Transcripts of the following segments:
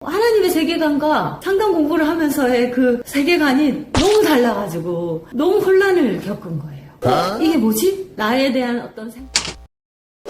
하나님의 세계관과 상담 공부를 하면서의 그 세계관이 너무 달라가지고 너무 혼란을 겪은 거예요. 이게 뭐지? 나에 대한 어떤 생각.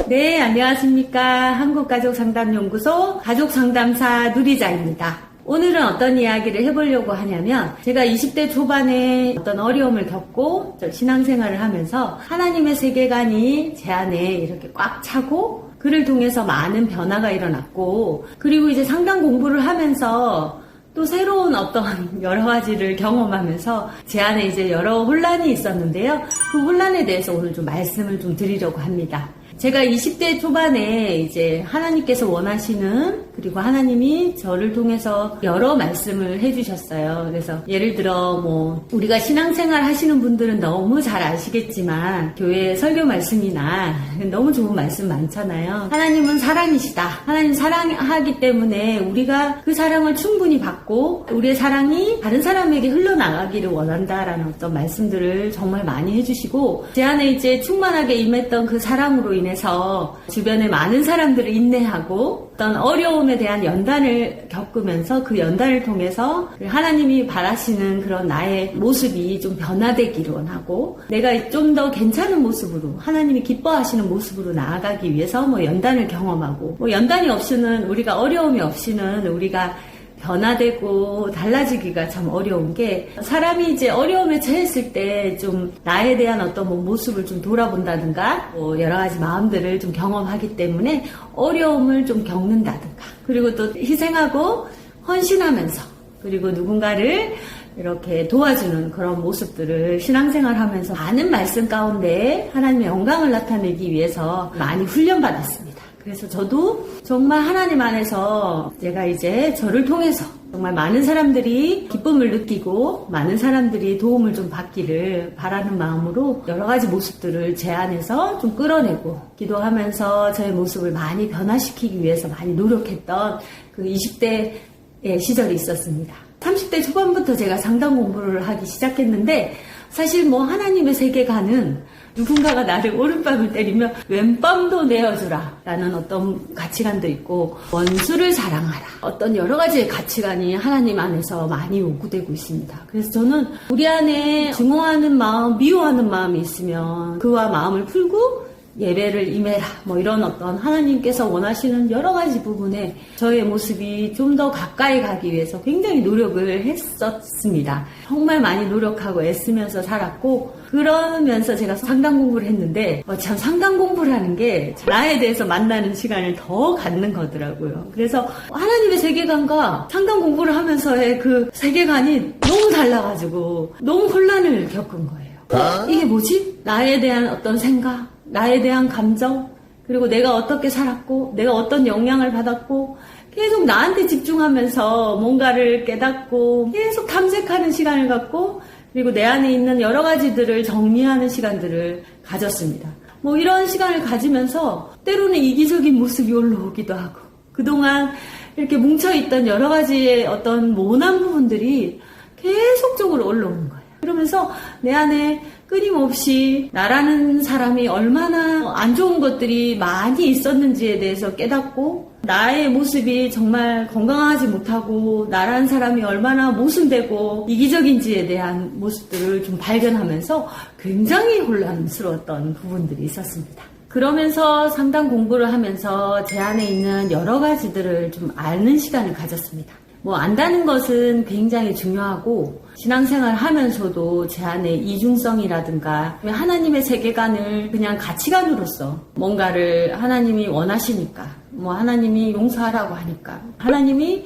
네, 안녕하십니까. 한국가족상담연구소 가족상담사 누리자입니다. 오늘은 어떤 이야기를 해보려고 하냐면, 제가 20대 초반에 어떤 어려움을 겪고 신앙생활을 하면서 하나님의 세계관이 제 안에 이렇게 꽉 차고 그를 통해서 많은 변화가 일어났고, 그리고 이제 상담 공부를 하면서 또 새로운 어떤 여러 가지를 경험하면서 제 안에 이제 여러 혼란이 있었는데요. 그 혼란에 대해서 오늘 좀 말씀을 좀 드리려고 합니다. 제가 20대 초반에 이제 하나님께서 원하시는, 그리고 하나님이 저를 통해서 여러 말씀을 해주셨어요. 그래서 예를 들어 우리가 신앙생활 하시는 분들은 너무 잘 아시겠지만, 교회 설교 말씀이나 너무 좋은 말씀 많잖아요. 하나님은 사랑이시다. 하나님 사랑하기 때문에 우리가 그 사랑을 충분히 받고 우리의 사랑이 다른 사람에게 흘러나가기를 원한다라는 어떤 말씀들을 정말 많이 해주시고, 제 안에 이제 충만하게 임했던 그 사랑으로 인해서 주변에 많은 사람들을 인내하고 어떤 어려움에 대한 연단을 겪으면서 그 연단을 통해서 하나님이 바라시는 그런 나의 모습이 좀 변화되기를 원하고, 내가 좀 더 괜찮은 모습으로, 하나님이 기뻐하시는 모습으로 나아가기 위해서 연단을 경험하고, 연단이 없이는, 우리가 어려움이 없이는 우리가 변화되고 달라지기가 참 어려운 게, 사람이 이제 어려움에 처했을 때 좀 나에 대한 어떤 모습을 좀 돌아본다든가 여러 가지 마음들을 좀 경험하기 때문에 어려움을 좀 겪는다든가, 그리고 또 희생하고 헌신하면서, 그리고 누군가를 이렇게 도와주는 그런 모습들을 신앙생활 하면서 많은 말씀 가운데 하나님의 영광을 나타내기 위해서 많이 훈련받았습니다. 그래서 저도 정말 하나님 안에서 제가 이제 저를 통해서 정말 많은 사람들이 기쁨을 느끼고 많은 사람들이 도움을 좀 받기를 바라는 마음으로 여러 가지 모습들을 제 안에서 좀 끌어내고, 기도하면서 저의 모습을 많이 변화시키기 위해서 많이 노력했던 그 20대의 시절이 있었습니다. 30대 초반부터 제가 상담 공부를 하기 시작했는데, 사실 하나님의 세계관은 누군가가 나를 오른밤을 때리면 왼밤도 내어주라 라는 어떤 가치관도 있고, 원수를 사랑하라, 어떤 여러 가지의 가치관이 하나님 안에서 많이 요구되고 있습니다. 그래서 저는 우리 안에 증오하는 마음, 미워하는 마음이 있으면 그와 마음을 풀고 예배를 임해라, 이런 어떤 하나님께서 원하시는 여러 가지 부분에 저의 모습이 좀 더 가까이 가기 위해서 굉장히 노력을 했었습니다. 정말 많이 노력하고 애쓰면서 살았고, 그러면서 제가 상담 공부를 했는데, 참 상담 공부라는 게 나에 대해서 만나는 시간을 더 갖는 거더라고요. 그래서 하나님의 세계관과 상담 공부를 하면서의 그 세계관이 너무 달라가지고 너무 혼란을 겪은 거예요. 이게 뭐지? 나에 대한 어떤 생각, 나에 대한 감정, 그리고 내가 어떻게 살았고, 내가 어떤 영향을 받았고, 계속 나한테 집중하면서 뭔가를 깨닫고, 계속 탐색하는 시간을 갖고, 그리고 내 안에 있는 여러 가지들을 정리하는 시간들을 가졌습니다. 이런 시간을 가지면서 때로는 이기적인 모습이 올라오기도 하고, 그동안 이렇게 뭉쳐있던 여러 가지의 어떤 모난 부분들이 계속적으로 올라오는 거예요. 그러면서 내 안에 끊임없이 나라는 사람이 얼마나 안 좋은 것들이 많이 있었는지에 대해서 깨닫고, 나의 모습이 정말 건강하지 못하고 나라는 사람이 얼마나 모순되고 이기적인지에 대한 모습들을 좀 발견하면서 굉장히 혼란스러웠던 부분들이 있었습니다. 그러면서 상담 공부를 하면서 제 안에 있는 여러 가지들을 좀 아는 시간을 가졌습니다. 안다는 것은 굉장히 중요하고, 신앙생활 하면서도 제 안에 이중성이라든가 하나님의 세계관을 그냥 가치관으로서 뭔가를 하나님이 원하시니까, 하나님이 용서하라고 하니까, 하나님이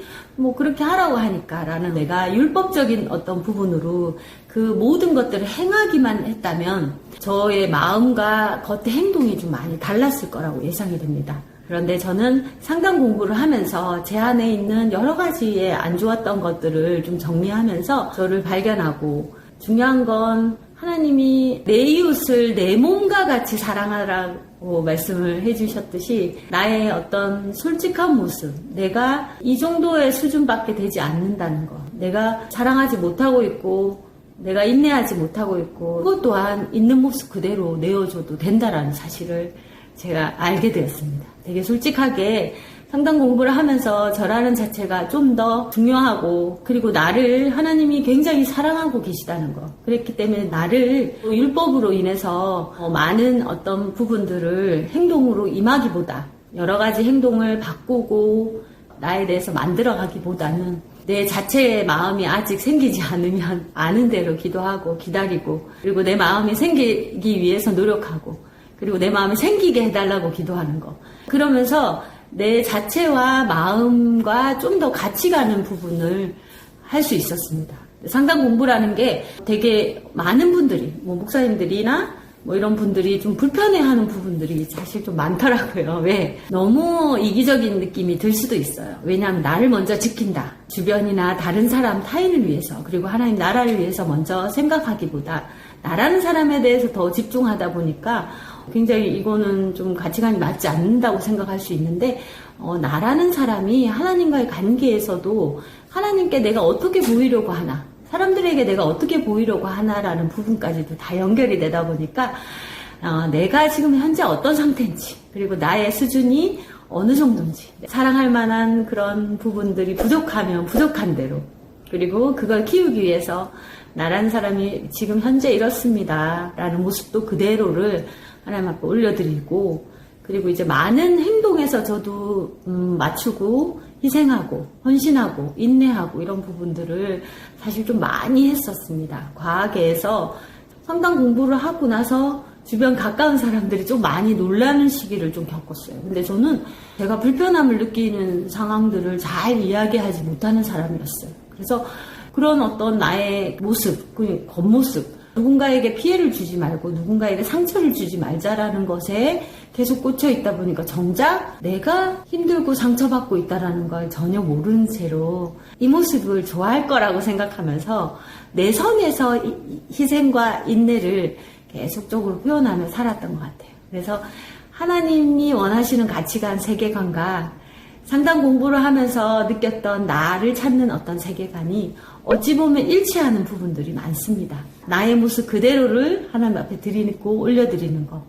그렇게 하라고 하니까 라는, 내가 율법적인 어떤 부분으로 그 모든 것들을 행하기만 했다면 저의 마음과 겉의 행동이 좀 많이 달랐을 거라고 예상이 됩니다. 그런데 저는 상담 공부를 하면서 제 안에 있는 여러 가지의 안 좋았던 것들을 좀 정리하면서 저를 발견하고, 중요한 건 하나님이 내 이웃을 내 몸과 같이 사랑하라고 말씀을 해주셨듯이, 나의 어떤 솔직한 모습, 내가 이 정도의 수준밖에 되지 않는다는 것, 내가 사랑하지 못하고 있고 내가 인내하지 못하고 있고, 그것 또한 있는 모습 그대로 내어줘도 된다라는 사실을 제가 알게 되었습니다. 되게 솔직하게 상담 공부를 하면서 저라는 자체가 좀 더 중요하고, 그리고 나를 하나님이 굉장히 사랑하고 계시다는 거. 그랬기 때문에 나를 율법으로 인해서 많은 어떤 부분들을 행동으로 임하기보다 여러 가지 행동을 바꾸고 나에 대해서 만들어가기보다는 내 자체의 마음이 아직 생기지 않으면 아는 대로 기도하고 기다리고, 그리고 내 마음이 생기기 위해서 노력하고, 그리고 내 마음이 생기게 해달라고 기도하는 거. 그러면서 내 자체와 마음과 좀 더 같이 가는 부분을 할 수 있었습니다. 상담 공부라는 게 되게 많은 분들이, 목사님들이나 이런 분들이 좀 불편해하는 부분들이 사실 좀 많더라고요. 왜? 너무 이기적인 느낌이 들 수도 있어요. 왜냐하면 나를 먼저 지킨다. 주변이나 다른 사람, 타인을 위해서, 그리고 하나님 나라를 위해서 먼저 생각하기보다 나라는 사람에 대해서 더 집중하다 보니까 굉장히 이거는 좀 가치관이 맞지 않는다고 생각할 수 있는데, 나라는 사람이 하나님과의 관계에서도 하나님께 내가 어떻게 보이려고 하나, 사람들에게 내가 어떻게 보이려고 하나라는 부분까지도 다 연결이 되다 보니까 내가 지금 현재 어떤 상태인지, 그리고 나의 수준이 어느 정도인지, 사랑할 만한 그런 부분들이 부족하면 부족한 대로, 그리고 그걸 키우기 위해서 나라는 사람이 지금 현재 이렇습니다 라는 모습도 그대로를 하나님 앞에 올려드리고, 그리고 이제 많은 행동에서 저도 맞추고 희생하고 헌신하고 인내하고 이런 부분들을 사실 좀 많이 했었습니다. 과학에서 상담 공부를 하고 나서 주변 가까운 사람들이 좀 많이 놀라는 시기를 좀 겪었어요. 근데 저는 제가 불편함을 느끼는 상황들을 잘 이야기하지 못하는 사람이었어요. 그래서 그런 어떤 나의 모습, 그 겉모습, 누군가에게 피해를 주지 말고 누군가에게 상처를 주지 말자라는 것에 계속 꽂혀 있다 보니까 정작 내가 힘들고 상처받고 있다라는 걸 전혀 모르는 채로 이 모습을 좋아할 거라고 생각하면서 내 선에서 희생과 인내를 계속적으로 표현하며 살았던 것 같아요. 그래서 하나님이 원하시는 가치관, 세계관과 상담 공부를 하면서 느꼈던 나를 찾는 어떤 세계관이 어찌 보면 일치하는 부분들이 많습니다. 나의 모습 그대로를 하나님 앞에 드리고 올려드리는 거.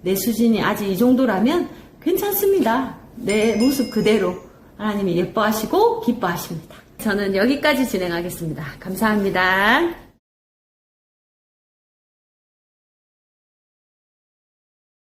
내 수준이 아직 이 정도라면 괜찮습니다. 내 모습 그대로 하나님이 예뻐하시고 기뻐하십니다. 저는 여기까지 진행하겠습니다. 감사합니다.